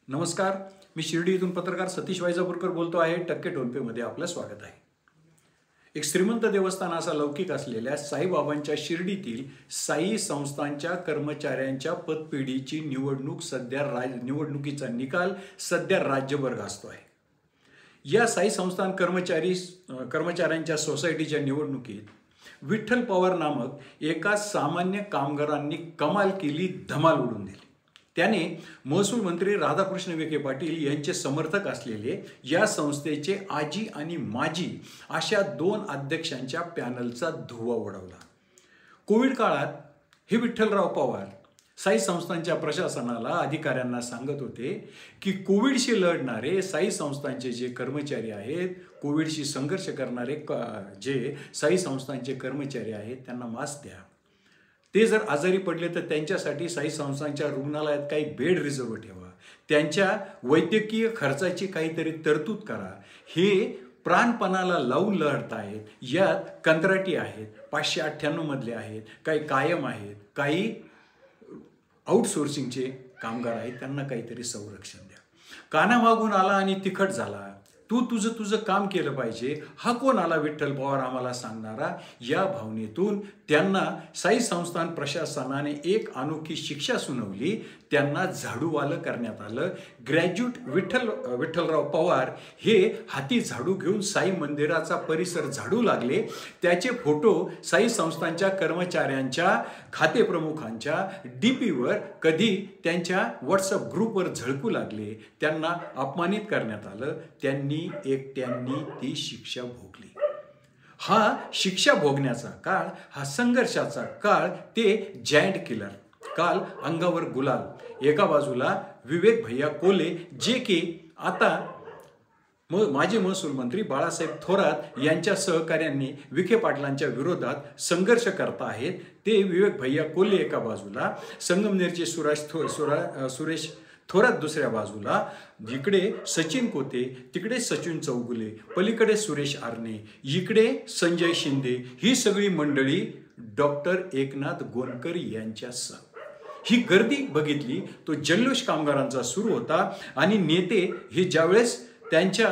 नमस्कार, मी शिर्डी इथून पत्रकार सतीश वायजापूरकर बोलतो आहे. टक्के टोलपेमध्ये आपलं स्वागत आहे. एक श्रीमंत देवस्थान असा लौकिक असलेल्या साईबाबांच्या शिर्डीतील साई संस्थांच्या कर्मचाऱ्यांच्या पतपेढीची निवडणुकीचा निकाल सध्या राज्यभर गाजतो आहे. या साई संस्थान कर्मचाऱ्यांच्या सोसायटीच्या निवडणुकीत विठ्ठल पवार नामक एका सामान्य कामगारांनी कमाल केली, धमाल उडून दिली. त्याने महसूल मंत्री राधाकृष्ण विखे पाटील यांचे समर्थक असलेले या संस्थेचे आजी आणि माजी अशा 2 अध्यक्षांच्या पॅनलचा धुव्वा उडवला. कोविड काळात हे विठ्ठलराव पवार साई संस्थांच्या प्रशासनाला, अधिकाऱ्यांना सांगत होते की कोविडशी लढणारे साई संस्थांचे जे कर्मचारी आहेत, कोविडशी संघर्ष करणारे जे साई संस्थांचे कर्मचारी आहेत, त्यांना मास्क द्या. ते जर आजारी पडले तर त्यांच्यासाठी साई संस्थांच्या रुग्णालयात काही बेड रिझर्व ठेवा. त्यांच्या वैद्यकीय खर्चाची काहीतरी तरतूद करा. हे प्राणपणाला लावून लढतायत. यात कंत्राटी आहेत, 598 मधले आहेत, काही कायम आहेत, काही आउटसोर्सिंगचे कामगार आहेत. त्यांना काहीतरी संरक्षण द्या. कानामागून आला आणि तिखट झाला, तू तुझं काम केलं पाहिजे, हा कोण आला विठ्ठल पवार आम्हाला सांगणारा, या भावनेतून त्यांना साई संस्थान प्रशासनाने एक अनोखी शिक्षा सुनावली. त्यांना झाडूवालं करण्यात आलं. ग्रॅज्युएट विठ्ठलराव पवार हे हाती झाडू घेऊन साई मंदिराचा परिसर झाडू लागले. त्याचे फोटो साई संस्थांच्या कर्मचाऱ्यांच्या खातेप्रमुखांच्या डीपीवर, कधी त्यांच्या व्हॉट्सअप ग्रुपवर झळकू लागले. त्यांना अपमानित करण्यात आलं. त्यांनी एकट्यांनी ती शिक्षा भोगली. हा शिक्षा भोगण्याचा काळ, हा संघर्षाचा काळ, ते जायंट किलर. काल अंगावर गुलाल. एका बाजूला विवेक भैया कोले, जे की आता माजी महसूल मंत्री बाळासाहेब थोरात यांच्या सहकार्यांनी विखे पाटलांच्या विरोधात संघर्ष करत आहेत. ते विवेक भैया कोले एका बाजूला, संगमनेरचे सुरेश थोरात दुसऱ्या बाजूला, इकडे सचिन कोते, तिकडे सचिन चौगुले, पलीकडे सुरेश आरणे, इकडे संजय शिंदे, ही सगळी मंडळी डॉक्टर एकनाथ गोनकर यांच्यासह. ही गर्दी बघितली, तो जल्लोष कामगारांचा सुरू होता. आणि नेते हे ज्यावेळेस त्यांच्या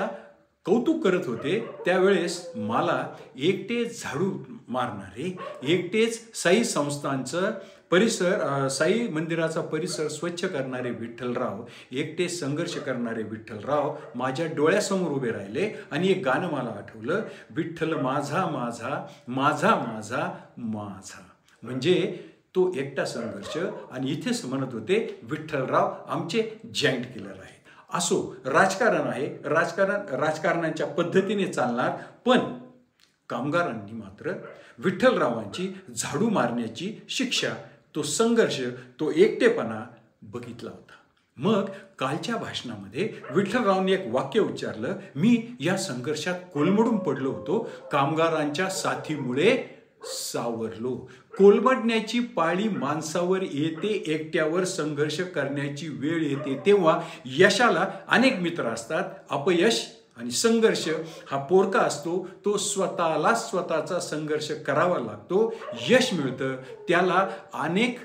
कौतुक करत होते, त्यावेळेस मला एकटे झाडू मारणारे, एकटेच साई संस्थांचं परिसर, साई मंदिराचा परिसर स्वच्छ करणारे विठ्ठलराव, एकटे संघर्ष करणारे विठ्ठलराव माझ्या डोळ्यासमोर उभे राहिले. आणि एक गाणं मला आठवलं, विठ्ठल माझा माझा माझा माझा माझा. म्हणजे तो एकटा संघर्ष. आणि इथेच म्हणत होते विठ्ठलराव आमचे जायंट किलर आहेत. असो, राजकारण आहे, राजकारणाच्या पद्धतीने चालणार. पण कामगारांनी मात्र विठ्ठलरावांची झाडू मारण्याची शिक्षा, तो संघर्ष, तो एकटेपणा बघितला होता. मग कालच्या भाषणामध्ये विठ्ठलरावांनी एक वाक्य उच्चारलं, मी या संघर्षात कोलमडून पडलो होतो, कामगारांच्या साथीमुळे सावरलो. कोलमडण्याची पाळी माणसावर येते, एकट्यावर संघर्ष करण्याची वेळ येते तेव्हा यशाला अनेक मित्र असतात. अपयश आणि संघर्ष हा पोरका असतो, तो स्वतःचा संघर्ष करावा लागतो. यश मिळतं, त्याला अनेक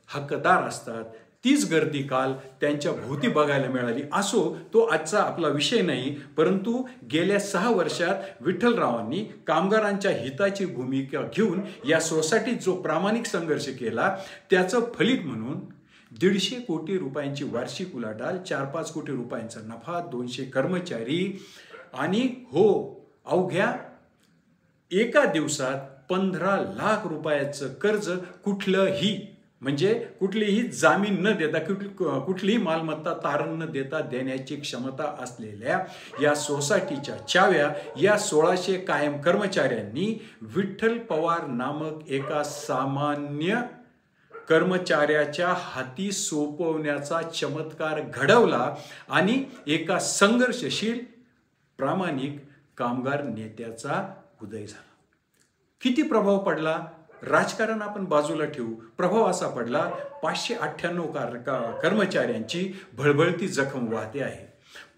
हक्कदार असतात. तीच गर्दी काल त्यांच्या भोवती बघायला मिळाली. असो, तो आजचा आपला विषय नाही. परंतु गेल्या 6 वर्षात विठ्ठलरावांनी कामगारांच्या हिताची भूमिका घेऊन या सोसायटीत जो प्रामाणिक संघर्ष केला, त्याचं फलित म्हणून 150 कोटी रुपयांची वार्षिक उलाढाल, 4-5 कोटी रुपयांचा नफा, 200 कर्मचारी, आणि हो, अवघ्या एका दिवसात 15 लाख रुपयाचं कर्ज, कुठलीही जामीन न देता, कुठलीही मालमत्ता तारण न देता देण्याची क्षमता असलेल्या या सोसायटीच्या चाव्या या 1600 कायम कर्मचाऱ्यांनी विठ्ठल पवार नामक एका सामान्य कर्मचाऱ्याच्या हाती सोपवण्याचा चमत्कार घडवला. आणि एका संघर्षशील प्रामाणिक कामगार नेत्याचा उदय झाला. किती प्रभाव पडला? राजकारण आपण बाजूला ठेवू. प्रभाव असा पडला, 598 कर्मचाऱ्यांची भळभळती जखम वाहते आहे.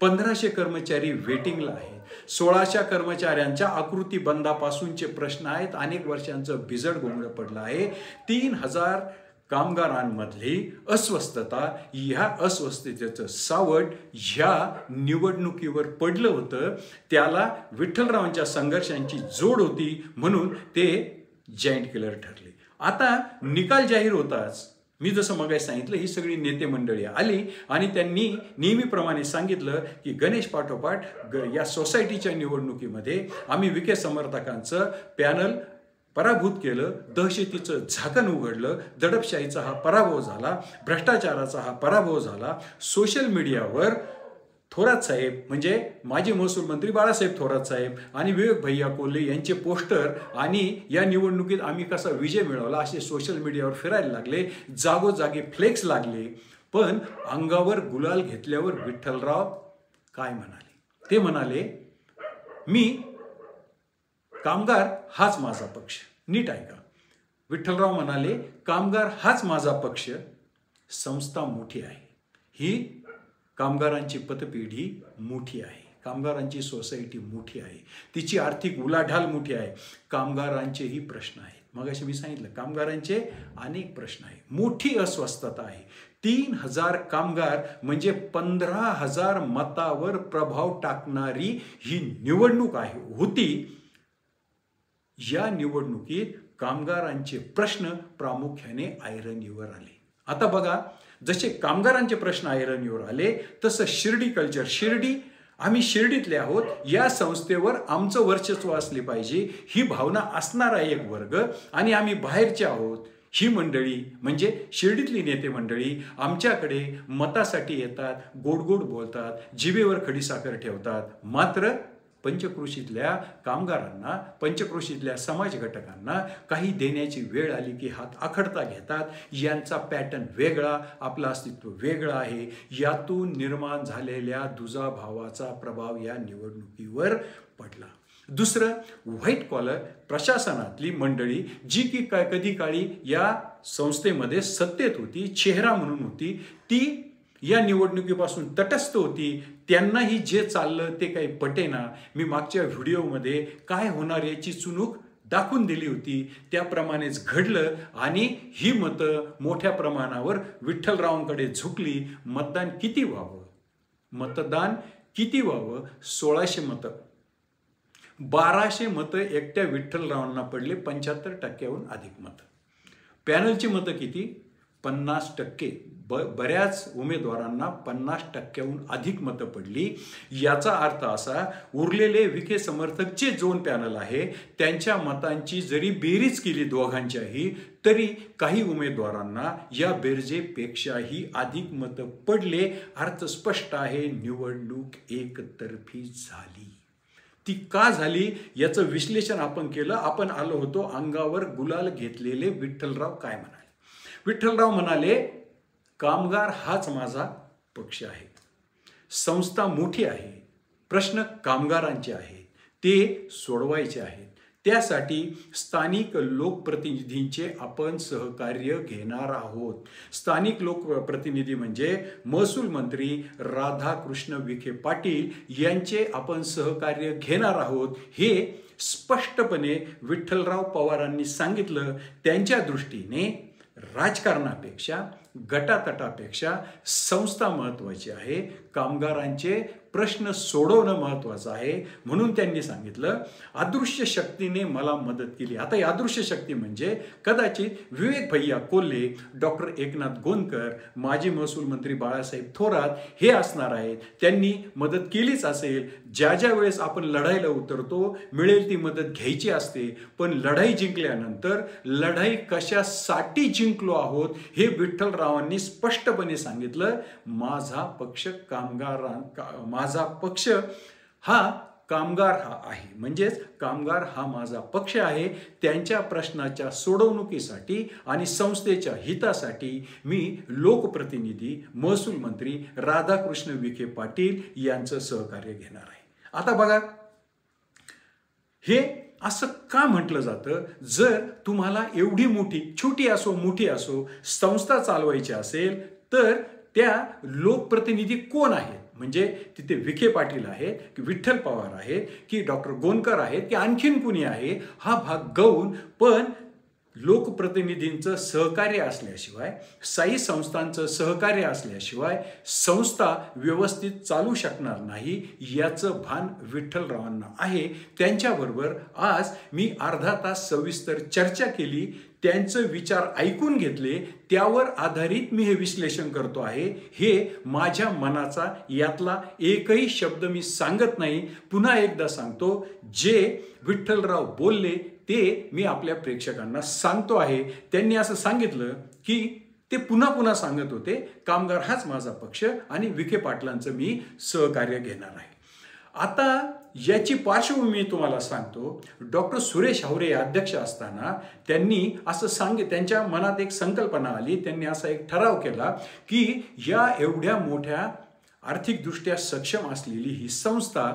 1500 कर्मचारी वेटिंगला आहेत. 1600 कर्मचाऱ्यांच्या आकृती बंदापासूनचे प्रश्न आहेत. अनेक वर्षांचं बिजड गोंगडं पडलं आहे. 3000 कामगारांमधली अस्वस्थता, ह्या अस्वस्थतेचं सावट ह्या निवडणुकीवर पडलं होतं. त्याला विठ्ठलरावांच्या संघर्षांची जोड होती म्हणून ते जॉईंट किलर ठरले. आता निकाल जाहीर होताच मी जसं मगाशी सांगितलं, ही सगळी नेते मंडळी आली आणि त्यांनी नेहमीप्रमाणे सांगितलं की गणेश पाठोपाठ या सोसायटीच्या निवडणुकीमध्ये आम्ही विखे समर्थकांचं पॅनल पराभूत केलं, दहशतीचं झाकण उघडलं, दडपशाहीचा हा पराभव झाला, भ्रष्टाचाराचा हा पराभव झाला. सोशल मीडियावर थोरात साहेब म्हणजे माजी महसूल मंत्री बाळासाहेब थोरात साहेब आणि विवेक भैया कोल्हे यांचे पोस्टर आणि या निवडणुकीत आम्ही कसा विजय मिळवला असे सोशल मीडियावर फिरायला लागले, जागोजागी फ्लेक्स लागले. पण अंगावर गुलाल घेतल्यावर विठ्ठलराव काय म्हणाले? ते म्हणाले, मी कामगार हाच माझा पक्ष. नीट ऐका, विठ्ठलराव म्हणाले, कामगार हाच माझा पक्ष. संस्था मोठी आहे, ही कामगारांची पतपिढी मोठी आहे, कामगारांची सोसायटी मोठी आहे, तिची आर्थिक उलाढाल मोठी आहे, कामगारांचेही प्रश्न आहेत. मग असे मी सांगितलं, कामगारांचे अनेक प्रश्न आहेत, मोठी अस्वस्थता आहे. 3000 कामगार म्हणजे 15,000 मतावर प्रभाव टाकणारी ही निवडणूक होती. या निवडणुकीत कामगारांचे प्रश्न प्रामुख्याने ऐरणीवर आले. आता बघा, जसे कामगारांचे प्रश्न ऐरणीवर आले तसं शिर्डी कल्चर, आम्ही शिर्डीतले आहोत, या संस्थेवर आमचं वर्चस्व असले पाहिजे ही भावना असणारा एक वर्ग आणि आम्ही बाहेरचे आहोत ही मंडळी म्हणजे शिर्डीतली नेते मंडळी आमच्याकडे मतासाठी येतात, गोड गोड बोलतात, जिभेवर खडीसाखर ठेवतात. मात्र पंचक्रोशीतल्या कामगारांना, पंचक्रोशीतल्या समाज घटकांना काही देण्याची वेळ आली की हात आखडता घेतात. यांचा पॅटर्न वेगळा, आपलं अस्तित्व वेगळं आहे. यातून निर्माण झालेल्या दुजाभावाचा प्रभाव या निवडणुकीवर पडला. दुसरं, व्हाईट कॉलर प्रशासनातली मंडळी जी की कधी काळी या संस्थेमध्ये सत्तेत होती, चेहरा म्हणून होती, ती या निवडणुकीपासून तटस्थ होती. त्यांनाही जे चाललं ते काही पटेना. मी मागच्या व्हिडिओमध्ये काय होणार याची चुणूक दाखवून दिली होती, त्याप्रमाणेच घडलं आणि ही मतं मोठ्या प्रमाणावर विठ्ठलरावांकडे झुकली. मतदान किती व्हावं? 1600 मतं, 1200 मतं एकट्या विठ्ठलरावांना पडले, 75%हून अधिक मतं. पॅनलची मतं किती? 50%. बऱ्याच उमेदवारांना 50%हून अधिक मतं पडली. याचा अर्थ असा, उरलेले विखे समर्थक जे 2 पॅनल आहे त्यांच्या मतांची जरी बेरीज केली दोघांच्याही, तरी काही उमेदवारांना या बेरजेपेक्षाही अधिक मतं पडले. अर्थ स्पष्ट आहे, निवडणूक एकतर्फी झाली. ती का झाली याचं विश्लेषण आपण केलं. आपण आलो होतो अंगावर गुलाल घेतलेले विठ्ठलराव काय म्हणाले. विठ्ठलराव म्हणाले, कामगार हाच माझा पक्ष आहे, संस्था मोठी आहे, प्रश्न कामगारांचे आहेत, ते सोडवायचे आहेत. त्यासाठी स्थानिक लोकप्रतिनिधींचे आपण सहकार्य घेणार आहोत. स्थानिक लोकप्रतिनिधी म्हणजे महसूल मंत्री राधाकृष्ण विखे पाटील यांचे आपण सहकार्य घेणार आहोत. हे स्पष्टपणे विठ्ठलराव पवारांनी सांगितलं. त्यांच्या दृष्टीने राजकारणापेक्षा, गटातटापेक्षा संस्था महत्त्वाची आहे, कामगारांचे प्रश्न सोडवणं महत्त्वाचं आहे. म्हणून त्यांनी सांगितलं, अदृश्य शक्तीने मला मदत केली. आता ही अदृश्य शक्ती म्हणजे कदाचित विवेक भैया कोल्हे, डॉक्टर एकनाथ गोंदकर, माजी महसूल मंत्री बाळासाहेब थोरात हे असणार आहेत. त्यांनी मदत केलीच असेल. ज्या वेळेस आपण लढाईला उतरतो मिळेल ती मदत घ्यायची असते, पण लढाई जिंकल्यानंतर लढाई कशासाठी जिंकलो आहोत हे विठ्ठलरावांनी स्पष्टपणे सांगितलं. माझा पक्ष माझा पक्ष हा कामगार हा आहे, म्हणजेच कामगार हा माझा पक्ष आहे. त्यांच्या प्रश्नाच्या सोडवणुकीसाठी आणि संस्थेच्या हितासाठी मी लोकप्रतिनिधी महसूल मंत्री राधाकृष्ण विखे पाटील यांचं सहकार्य घेणार आहे. आता बघा, हे असं का म्हटलं जातं? जर तुम्हाला एवढी मोठी, छोटी असो मोठी असो, संस्था चालवायची असेल तर त्या लोकप्रतिनिधी कोण आहेत? म्हणजे तिथे विखे पाटील आहेत की विठ्ठल पवार आहेत की डॉक्टर गोंदकर आहेत की आणखीन कुणी आहे, हा भाग गौण. पण लोकप्रतिनिधींचं सहकार्य असल्याशिवाय, साई संस्थांचं सहकार्य असल्याशिवाय संस्था व्यवस्थित चालू शकणार नाही याचं भान विठ्ठलरावांना आहे. त्यांच्याबरोबर आज मी अर्धा तास सविस्तर चर्चा केली, त्यांचे विचार ऐकून घेतले, त्यावर आधारित मी हे विश्लेषण करतो आहे. हे माझ्या मनाचा यातला एकही शब्द मी सांगत नाही. पुन्हा एकदा सांगतो, जे विठ्ठलराव बोलले ते मी आपल्या प्रेक्षकांना सांगतो आहे. त्यांनी असं सांगितलं की ते पुन्हा पुन्हा सांगत होते, कामगार हाच माझा पक्ष आणि विखे पाटलांचं मी सहकार्य घेणार आहे. आता याची पार्श्वभूमी तुम्हाला सांगतो. डॉक्टर सुरेश हावरे अध्यक्ष असताना त्यांनी असं त्यांच्या मनात एक संकल्पना आली. त्यांनी असा एक ठराव केला की या एवढ्या मोठ्या आर्थिकदृष्ट्या सक्षम असलेली ही संस्था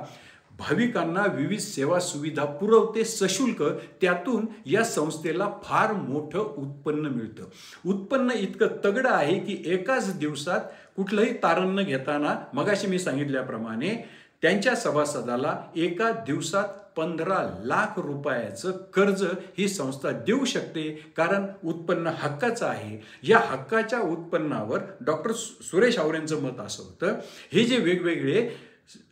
भाविकांना विविध सेवा सुविधा पुरवते सशुल्क. त्यातून या संस्थेला फार मोठं उत्पन्न मिळतं. उत्पन्न इतकं तगडं आहे की एकाच दिवसात कुठलंही तारण न घेताना, मगाशी मी सांगितल्याप्रमाणे, त्यांच्या सभासदाला एका दिवसात 15 लाख रुपयाचं कर्ज ही संस्था देऊ शकते. कारण उत्पन्न हक्काचं आहे. या हक्काच्या उत्पन्नावर डॉक्टर सुरेश हावरेंचं मत असं होतं, हे जे वेगवेगळे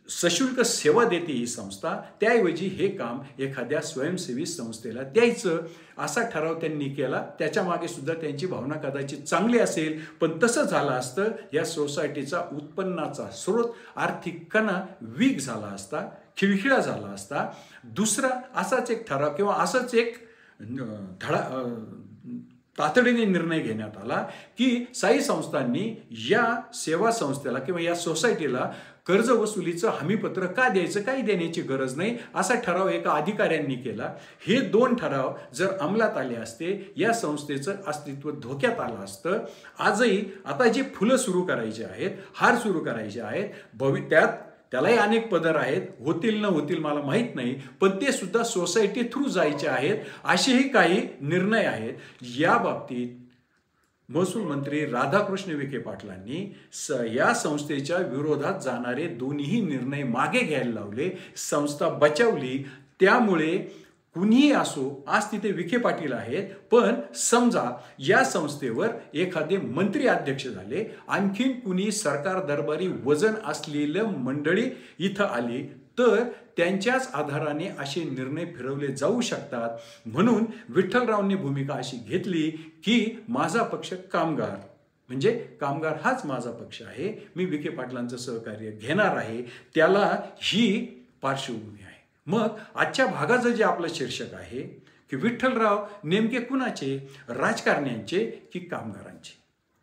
सशुल्क सेवा देते ही संस्था, त्याऐवजी हे काम एखाद्या स्वयंसेवी संस्थेला द्यायचं, असा ठराव त्यांनी केला. त्याच्या मागे सुद्धा त्यांची भावना कदाचित चांगली असेल, पण तसं झालं असतं या सोसायटीचा उत्पन्नाचा स्रोत आर्थिक कणा वीक झाला असता, खिळखिळा झाला असता. दुसरा असाच एक ठराव किंवा असंच एक तातडीने निर्णय घेण्यात आला की साई संस्थांनी या सेवा संस्थेला किंवा या सोसायटीला कर्ज वसुलीचं हमीपत्र का द्यायचं, काही देण्याची गरज नाही, असा ठराव एका अधिकाऱ्यांनी केला. हे 2 ठराव जर अंमलात आले असते, या संस्थेचं अस्तित्व धोक्यात आलं असतं. आजही आता जे फुलं सुरू करायचे आहेत, हार सुरू करायचे आहेत, त्यालाही अनेक पदर आहेत, होतील न होतील मला माहीत नाही, पण ते सुद्धा सोसायटी थ्रू जायचे आहेत, असेही काही निर्णय आहेत. या बाबतीत महसूल मंत्री राधाकृष्ण विखे पाटलांनी या संस्थेच्या विरोधात जाणारे दोन्ही निर्णय मागे घ्यायला लावले. संस्था बचावली. त्यामुळे कुणीही असो, आज तिथे विखे पाटील आहेत, पण समजा या संस्थेवर एखादे मंत्री अध्यक्ष झाले, आणखीन कुणी सरकार दरबारी वजन असलेलं मंडळी इथं आली, तर त्यांच्याच आधाराने असे निर्णय फिरवले जाऊ शकतात. म्हणून विठ्ठलरावांनी भूमिका अशी घेतली की माझा पक्ष कामगार, म्हणजे कामगार हाच माझा पक्ष आहे, मी विखे पाटलांचं सहकार्य घेणार आहे. त्याला ही पार्श्वभूमी आहे. मग आजच्या भागाचं जे आपलं शीर्षक आहे की विठ्ठलराव नेमके कुणाचे, राजकारण्यांचे की कामगारांचे?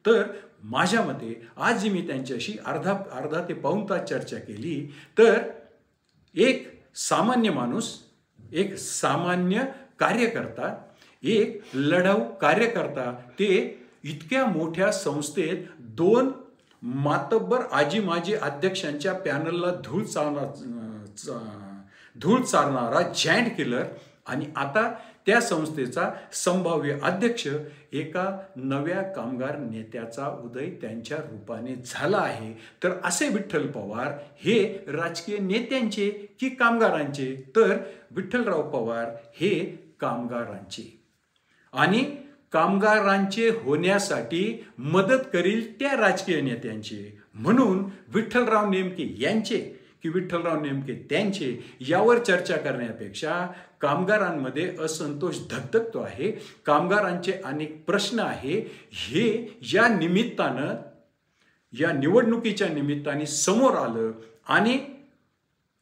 तर माझ्या मते आज जी मी त्यांच्याशी अर्धा ते पाऊण तास चर्चा केली, तर एक सामान्य माणूस, एक सामान्य कार्यकर्ता, एक लढाऊ कार्यकर्ता, ते इतक्या मोठ्या संस्थेत 2 मातब्बर आजी माजी अध्यक्षांच्या पॅनलला धूळ चारणारा जायंट किलर, आणि आता त्या संस्थेचा संभाव्य अध्यक्ष, एका नव्या कामगार नेत्याचा उदय त्यांच्या रूपाने झाला आहे. तर असे विठ्ठल पवार हे राजकीय नेत्यांचे की कामगारांचे? तर विठ्ठलराव पवार हे कामगारांचे, आणि कामगारांचे होण्यासाठी मदत करील त्या राजकीय नेत्यांचे. म्हणून विठ्ठलराव नेमके यांचे की विठ्ठलराव नेमके त्यांचे, यावर चर्चा करण्यापेक्षा कामगारांमध्ये असंतोष धगधगतो आहे, कामगारांचे अनेक प्रश्न आहे, हे या निमित्तानं, या निवडणुकीच्या निमित्ताने समोर आलं. आणि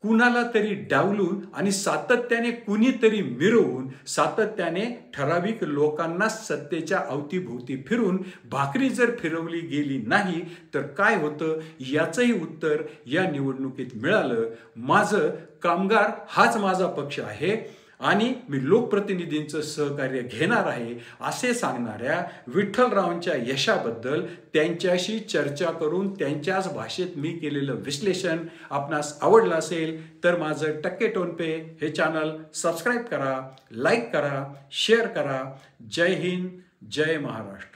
कुणाला तरी डावलून आणि सातत्याने कुणीतरी मिरवून, सातत्याने ठराविक लोकांना सत्तेच्या अवतीभोवती फिरून भाकरी जर फिरवली गेली नाही तर काय होतं, याचंही उत्तर या निवडणुकीत मिळालं. माझं कामगार हाच माझा पक्ष आहे आणि मी लोकप्रतिनिधींचं सहकार्य घेणार आहे, असे सांगणाऱ्या विठ्ठलरावांच्या यशाबद्दल त्यांच्याशी चर्चा करून त्यांच्याच भाषेत मी केलेलं विश्लेषण आपणास आवडलं असेल तर माझं टक्के टोनपे हे चॅनल सबस्क्राईब करा, लाईक करा, शेअर करा. जय हिंद, जय महाराष्ट्र.